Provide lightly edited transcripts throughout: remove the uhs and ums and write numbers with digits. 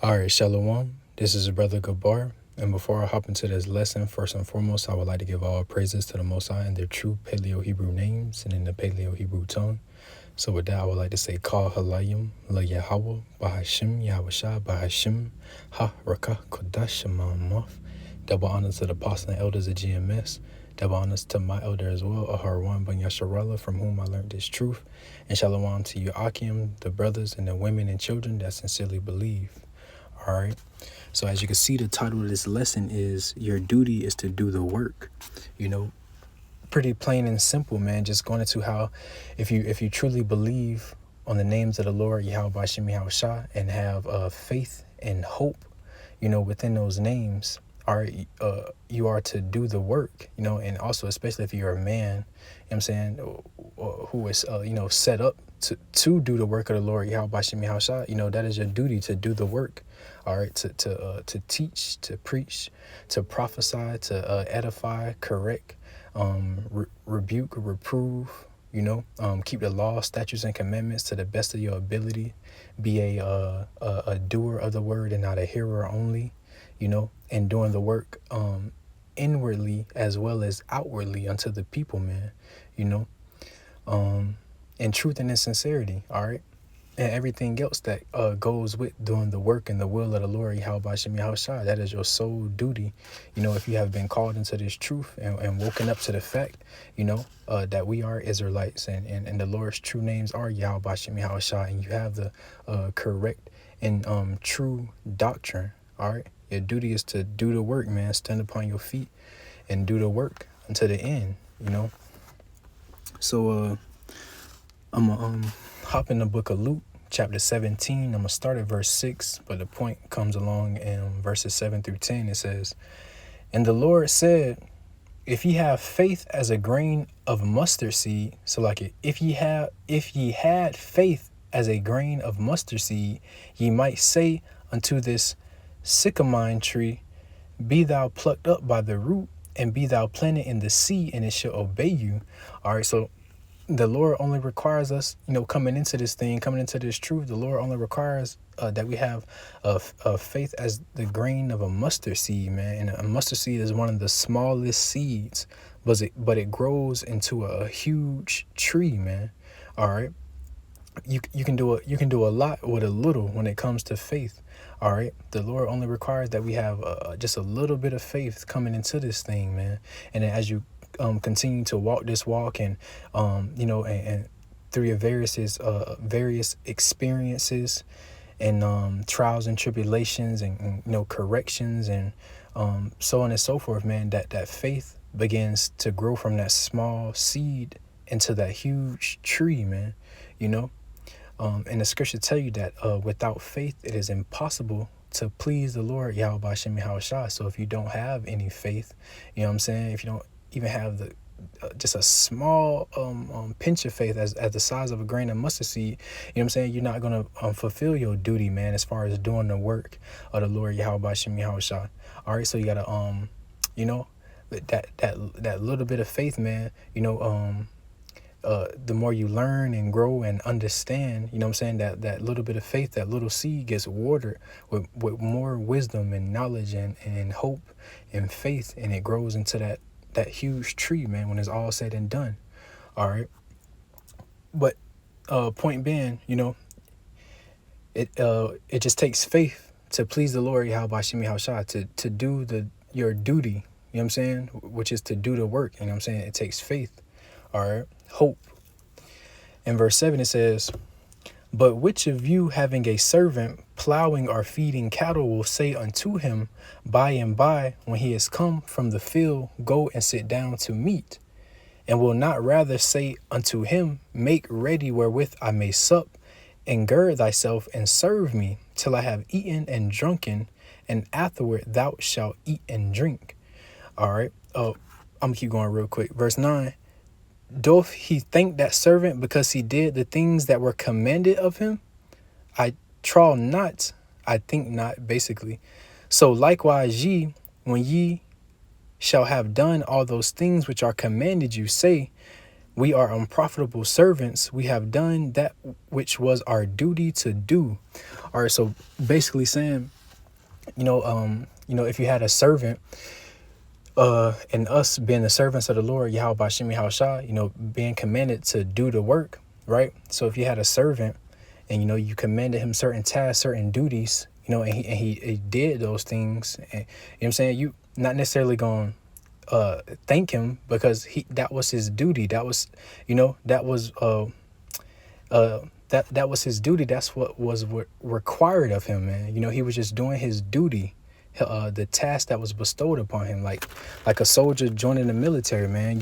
All right, Shalom. This is Brother Gabar. And before I hop into this lesson, first and foremost, I would like to give all praises to the Most High in their true Paleo Hebrew names and in the Paleo Hebrew tongue. So with that, I would like to say, Kal Halayim, La Yahweh, Bahashim, Yahweh Bahashim, Ha Rakah, Kodash, Ma'amaf. Double honors to the apostles and elders of GMS. Double honors to my elder as well, Aharwan Ben Yasharallah, from whom I learned this truth. And Shalom to you, Akim, the brothers and the women and children that sincerely believe. All right. So as you can see, the title of this lesson is Your Duty is to Do the Work. You know, pretty plain and simple, man. Just going into how if you truly believe on the names of the Lord, Yahweh Bashim Yahushua, and have faith and hope, you know, within those names, you are to do the work, you know, and also especially if you're a man, you know what I'm saying, who is set up to do the work of the Lord, Yahweh Bashim Yahushua, you know, that is your duty to do the work. All right, to teach, to preach, to prophesy, to edify, correct, rebuke, reprove, you know, keep the law, statutes, and commandments to the best of your ability. Be a doer of the word and not a hearer only, you know, and doing the work inwardly as well as outwardly unto the people, man, you know, in truth and in sincerity, all right? And everything else that goes with doing the work and the will of the Lord, Yahweh Bashim Yahushua, that is your sole duty. You know, if you have been called into this truth and woken up to the fact, you know, that we are Israelites and the Lord's true names are Yahweh Bashim Yahushua, and you have the correct and true doctrine, all right? Your duty is to do the work, man. Stand upon your feet and do the work until the end, you know. So I'm going to hop in the book of Luke, chapter 17. I'm going to start at verse 6, but the point comes along in verses 7 through 10. It says, "And the Lord said, if ye have faith as a grain of mustard seed," so like it, if ye had faith as a grain of mustard seed, ye might say unto this sycamine tree, be thou plucked up by the root, and be thou planted in the sea, and it shall obey you. All right, so the Lord only requires us, you know, coming into this truth, the Lord only requires that we have a faith as the grain of a mustard seed, man. And a mustard seed is one of the smallest seeds, but it grows into a huge tree, man. All right. You can do a lot with a little when it comes to faith. All right. The Lord only requires that we have just a little bit of faith coming into this thing, man. And then as you continue to walk this walk and you know, and through your various experiences and trials and tribulations and you know, corrections and so on and so forth, man, that faith begins to grow from that small seed into that huge tree, man. You know, and the scripture tell you that without faith it is impossible to please the Lord, Yahweh Bashim Yahushua. So if you don't have any faith, you know what I'm saying, if you don't even have the just a small pinch of faith as the size of a grain of mustard seed, you know what I'm saying, you're not going to fulfill your duty, man, as far as doing the work of the Lord, Yahweh Bashim Yahushua. All right, so you got to you know, that little bit of faith, man, you know, the more you learn and grow and understand, you know what I'm saying, that little bit of faith, that little seed gets watered with more wisdom and knowledge and hope and faith, and it grows into that huge tree, man, when it's all said and done. All right. But point being, you know, it just takes faith to please the Lord, Yahweh Bashim Yahushua, to do your duty, you know what I'm saying, which is to do the work, you know what I'm saying. It takes faith. All right. Hope. In verse 7 it says, "But which of you, having a servant plowing or feeding cattle, will say unto him by and by, when he is come from the field, go and sit down to meat? And will not rather say unto him, make ready wherewith I may sup, and gird thyself and serve me till I have eaten and drunken, and afterward thou shalt eat and drink." All right. I'm gonna keep going real quick. Verse 9. "Doth he thank that servant because he did the things that were commanded of him? I trow not, I think not," basically. "So likewise ye, when ye shall have done all those things which are commanded you, say, we are unprofitable servants, we have done that which was our duty to do." All right, so basically saying, If you had a servant, and us being the servants of the Lord, Yahweh Bashim Yahushua, being commanded to do the work, right? So if you had a servant and, you commanded him certain tasks, certain duties, and he did those things, and, you know what I'm saying? You not necessarily going to thank him because that was his duty. That was, that was his duty. That's what was required of him, man. He was just doing his duty, the task that was bestowed upon him, like a soldier joining the military, man.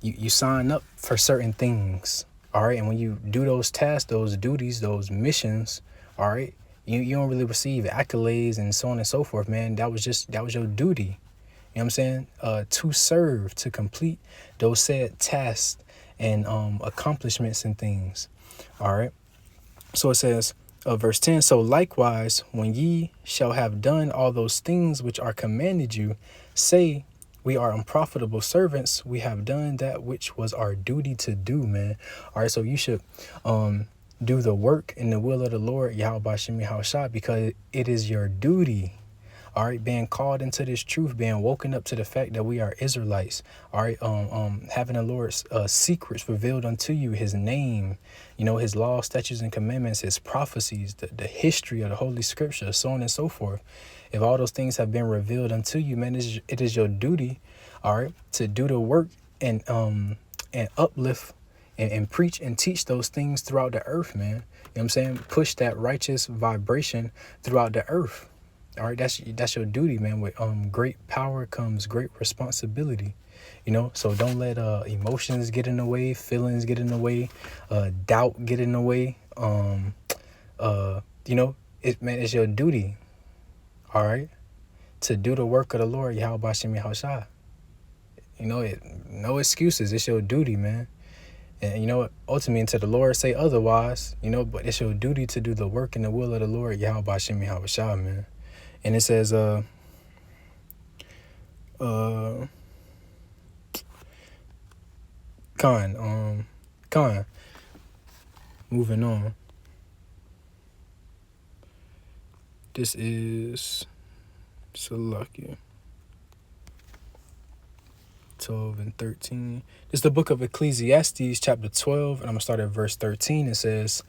You sign up for certain things, all right, and when you do those tasks, those duties, those missions, all right, you don't really receive accolades and so on and so forth, man. That was your duty. You know what I'm saying? To serve, to complete those said tasks and accomplishments and things. All right. So it says, verse 10, so likewise, when ye shall have done all those things which are commanded you, say, we are unprofitable servants. We have done that which was our duty to do, man. All right. So you should do the work in the will of the Lord, Yahweh Bashim Yahushua, because it is your duty. All right, being called into this truth, being woken up to the fact that we are Israelites. All right, having the Lord's secrets revealed unto you, his name, his law, statutes, and commandments, his prophecies, the history of the Holy Scripture, so on and so forth. If all those things have been revealed unto you, man, it is your duty, all right, to do the work and uplift and preach and teach those things throughout the earth, man. You know what I'm saying? Push that righteous vibration throughout the earth. All right, that's your duty, man. With great power comes great responsibility, So don't let emotions get in the way, feelings get in the way, doubt get in the way. It's your duty, all right, to do the work of the Lord, Yahweh Bashim Yahushua. No excuses. It's your duty, man. And ultimately, until the Lord say otherwise, but it's your duty to do the work in the will of the Lord, Yahweh Bashim Yahushua, man. And it says, moving on. This is Salakia 12 and 13. This is the book of Ecclesiastes, chapter 12, and I'm going to start at verse 13. It says,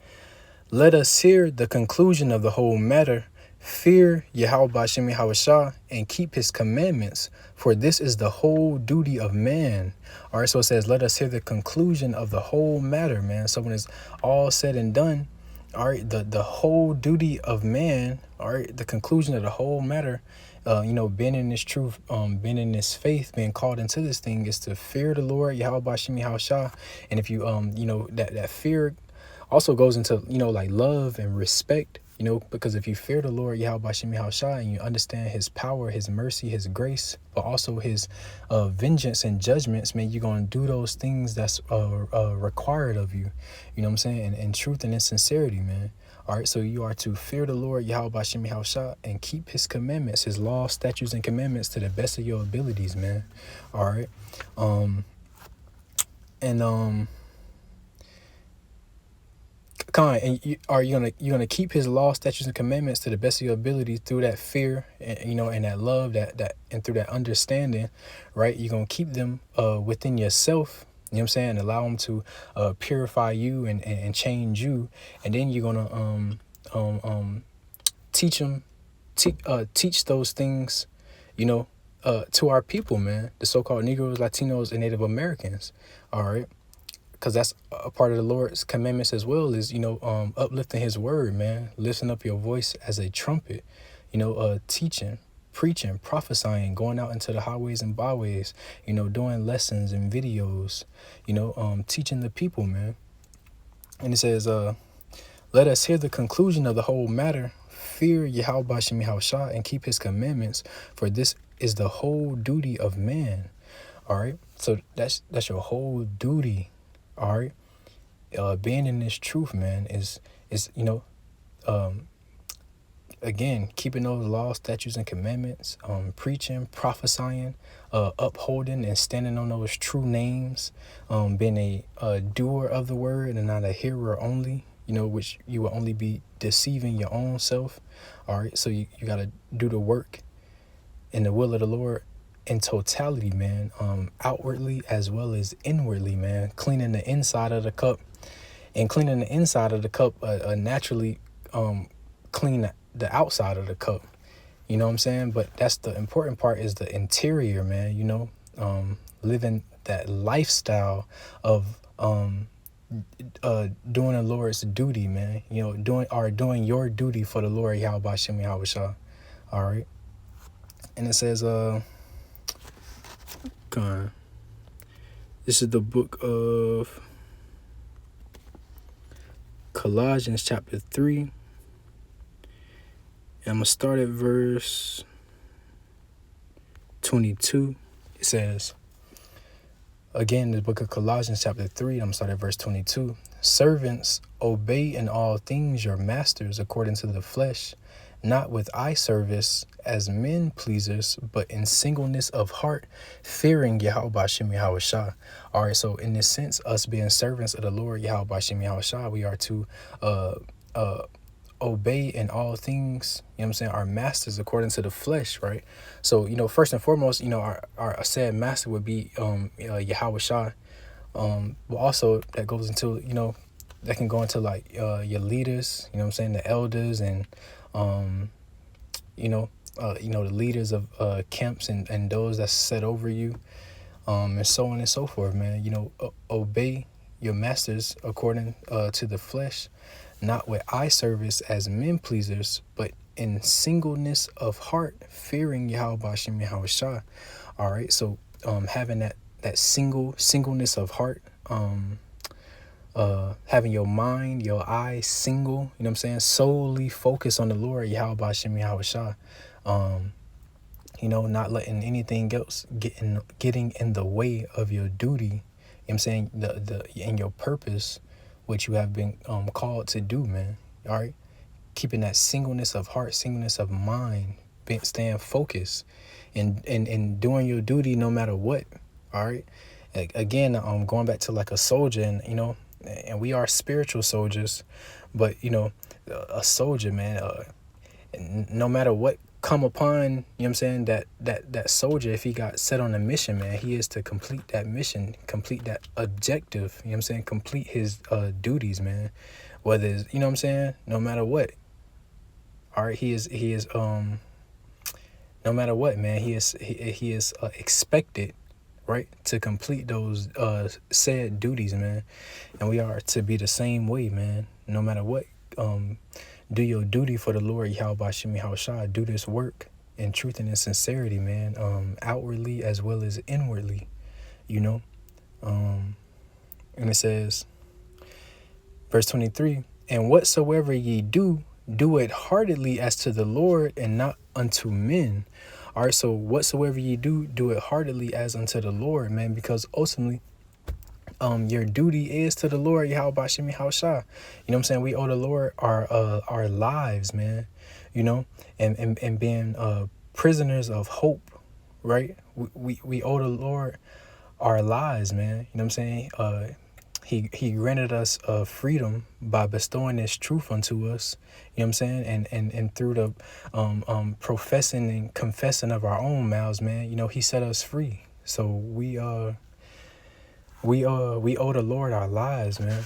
let us hear the conclusion of the whole matter. Fear Yahweh Bashim Yahushua and keep his commandments, for this is the whole duty of man. All right, so it says, let us hear the conclusion of the whole matter, man. So when it's all said and done, all right, the whole duty of man, all right, the conclusion of the whole matter, being in this truth, being in this faith, being called into this thing is to fear the Lord, Yahweh Bashim Yahushua. And if you, that fear also goes into, like love and respect. Because if you fear the Lord, Yahweh Bashim Yahushua, and you understand his power, his mercy, his grace, but also his vengeance and judgments, man, you're going to do those things that's required of you. You know what I'm saying? In truth and in sincerity, man. All right, so you are to fear the Lord, Yahweh Bashim Yahushua, and keep his commandments, his laws, statutes, and commandments to the best of your abilities, man. All right. And you're gonna keep his law, statutes, and commandments to the best of your ability through that fear, and and that love, that and through that understanding, right? You're gonna keep them within yourself. You know what I'm saying? Allow them to purify you and change you, and then you're gonna teach them, teach those things, to our people, man, the so-called Negroes, Latinos, and Native Americans. All right. Because that's a part of the Lord's commandments as well, is, uplifting his word, man. Lifting up your voice as a trumpet, teaching, preaching, prophesying, going out into the highways and byways, doing lessons and videos, teaching the people, man. And it says, let us hear the conclusion of the whole matter. Fear Yahweh Bashim Yahushua and keep his commandments, for this is the whole duty of man. All right. So that's your whole duty. All right. Being in this truth, man, is again, keeping those laws, statutes, and commandments, preaching, prophesying, upholding and standing on those true names, being a doer of the word and not a hearer only. which you will only be deceiving your own self. All right, so you got to do the work in the will of the Lord in totality, man, outwardly as well as inwardly, man, cleaning the inside of the cup. And cleaning the inside of the cup naturally clean the outside of the cup. You know what I'm saying? But that's the important part, is the interior, man, living that lifestyle of doing the Lord's duty, man. Doing your duty for the Lord, Yahweh Bashem Yahweh Shah. All right. And it says, this is the book of Colossians chapter 3. And I'm going to start at verse 22. It says, again, the book of Colossians chapter 3, I'm going to start at verse 22. Servants, obey in all things your masters according to the flesh, not with eye service as men pleasers, but in singleness of heart, fearing Yahweh Bashem Yahweh Shah. All right, so in this sense, us being servants of the Lord Yahweh Bashem Yahweh Shah, we are to obey in all things, our masters according to the flesh, right? So, first and foremost, our said master would be Yahweh Shah. But also that goes into, that can go into like your leaders, the elders, and the leaders of camps and those that's set over you, and so on and so forth, man. Obey your masters according to the flesh, not with eye service as men pleasers, but in singleness of heart, fearing Yahweh Bashem Yahweh Shah. All right, so having that singleness of heart, having your mind, your eyes single, solely focus on the Lord Yahweh Bashem Yahweh Shah. Not letting anything else getting in the way of your duty, in your purpose, which you have been called to do, man. All right, keeping that singleness of heart, singleness of mind, staying focused, and doing your duty no matter what. All right, again, going back to like a soldier, and we are spiritual soldiers, but a soldier, man, no matter what come upon, that soldier, if he got set on a mission, man, he is to complete that mission, complete that objective, complete his duties, man, whether it's, no matter what. All right, he is no matter what, man, he is expected, right, to complete those said duties, man. And we are to be the same way, man, no matter what. Do your duty for the Lord Yahweh Bashem Yahweh Shah. Do this work in truth and in sincerity, man, outwardly as well as inwardly, and it says, verse 23, and whatsoever ye do, do it heartily as to the Lord and not unto men. All right, so whatsoever ye do, do it heartily as unto the Lord, man, because ultimately, your duty is to the Lord Yahweh Bashem Yahweh Shah. We owe the Lord our lives, man. And being prisoners of hope, right? We owe the Lord our lives, man. He granted us freedom by bestowing His truth unto us. And through the professing and confessing of our own mouths, man. He set us free. So we owe the Lord our lives, man.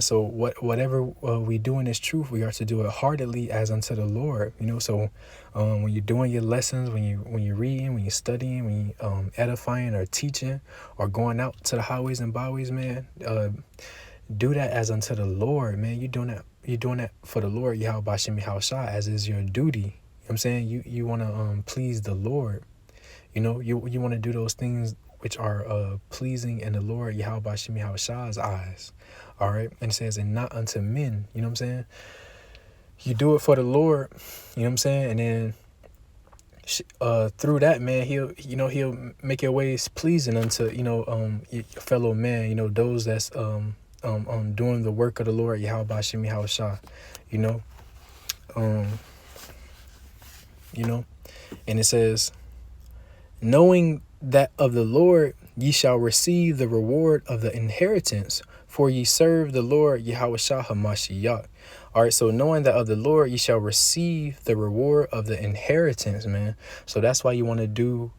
So whatever we do in this truth, we are to do it heartily as unto the Lord. So when you're doing your lessons, when you're reading, when you're studying, when you edifying or teaching or going out to the highways and byways, man, do that as unto the Lord, man. You're doing that for the Lord Yahweh Bashem Yahweh Shah, as is your duty. You want to please the Lord. You want to do those things which are pleasing in the Lord Yahweh Bashem Yahweh Shah's eyes. All right, and it says, and not unto men. You do it for the Lord. And then through that, man, he'll make your ways pleasing unto your fellow man. Those that's doing the work of the Lord Yahweh Bashem Yahweh Shah. And it says, knowing that of the Lord ye shall receive the reward of the inheritance, for ye serve the Lord Yahushua Hamashiach. All right, so knowing that of the Lord ye shall receive the reward of the inheritance, man. So that's why you want to do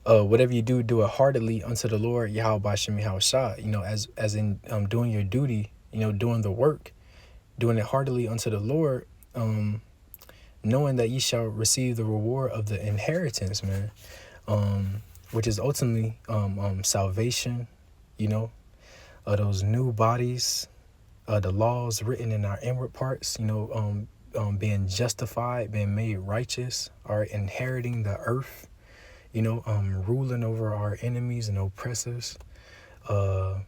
whatever you do, do it heartily unto the Lord Yahweh Bashim Yahushua. You know, as in doing your duty, you know, doing the work, doing it heartily unto the Lord, knowing that ye shall receive the reward of the inheritance, man. Which is ultimately salvation, you know, those new bodies, the laws written in our inward parts, you know, being justified, being made righteous, or inheriting the earth, you know, ruling over our enemies and oppressors, you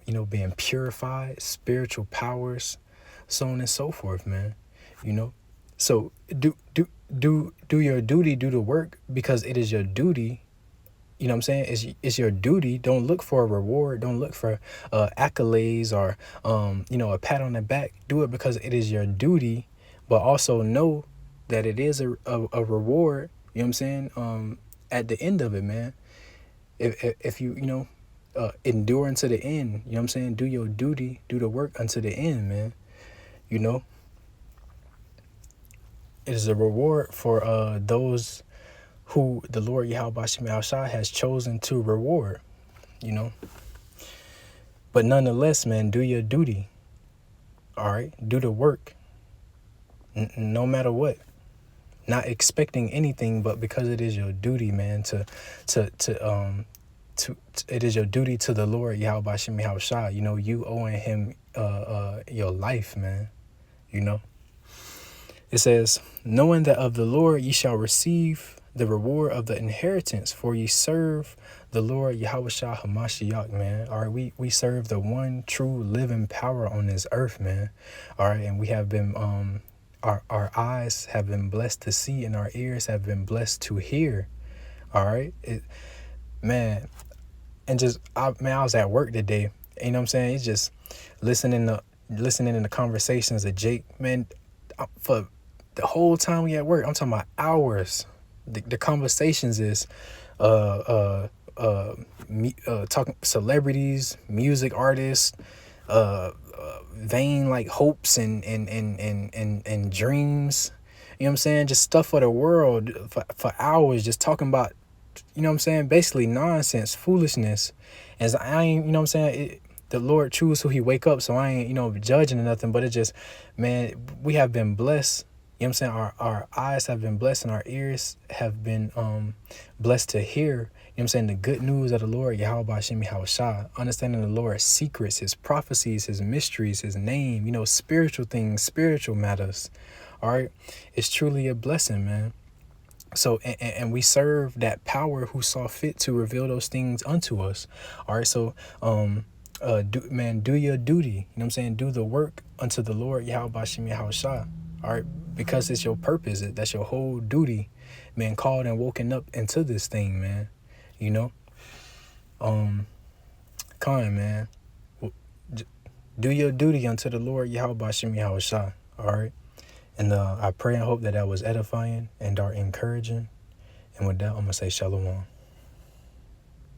know, being purified, spiritual powers, so on and so forth, man. You know, so do your duty, do the work, because it is your duty. You know what I'm saying? It's your duty. Don't look for a reward. Don't look for accolades or, you know, a pat on the back. Do it because it is your duty, but also know that it is a reward. You know what I'm saying? At the end of it, man. If you, you know, endure unto the end, you know what I'm saying? Do your duty, do the work unto the end, man. You know? It is a reward for those who the Lord Yahweh Bashim Yahushua has chosen to reward, you know. But nonetheless, man, do your duty. All right, do the work. No matter what. Not expecting anything, but because it is your duty, man, it is your duty to the Lord Yahweh Bashim Yahushua. You know, you owing him your life, man. You know. It says, knowing that of the Lord ye shall receive the reward of the inheritance, for ye serve the Lord Yahushua Hamashiach, man. All right, we serve the one true living power on this earth, man. All right, and we have been our eyes have been blessed to see, and our ears have been blessed to hear. All right, man, and just I was at work today. You know what I'm saying? It's just listening to the conversations of Jake, man. For the whole time we at work, I'm talking about hours. The conversations is talking celebrities, music artists, vain like hopes and dreams. You know what I'm saying? Just stuff for the world for hours, just talking about, you know what I'm saying, basically nonsense, foolishness. As I ain't, you know what I'm saying, the Lord choose who he wake up, so I ain't, you know, judging or nothing, but it just, man, we have been blessed. You know what I'm saying? Our eyes have been blessed and our ears have been blessed to hear, you know what I'm saying, the good news of the Lord, Yahweh Bashim Yahushua, understanding the Lord's secrets, his prophecies, his mysteries, his name, you know, spiritual things, spiritual matters. All right. It's truly a blessing, man. So, and we serve that power who saw fit to reveal those things unto us. All right. So, do your duty. You know what I'm saying? Do the work unto the Lord, Yahweh Bashim Yahushua. All right. Because it's your purpose. That's your whole duty, man, called and woken up into this thing, man. You know? Man. Do your duty unto the Lord, Yahweh Bashim Yahushua. All right? And I pray and hope that was edifying and are encouraging. And with that, I'm going to say shalom.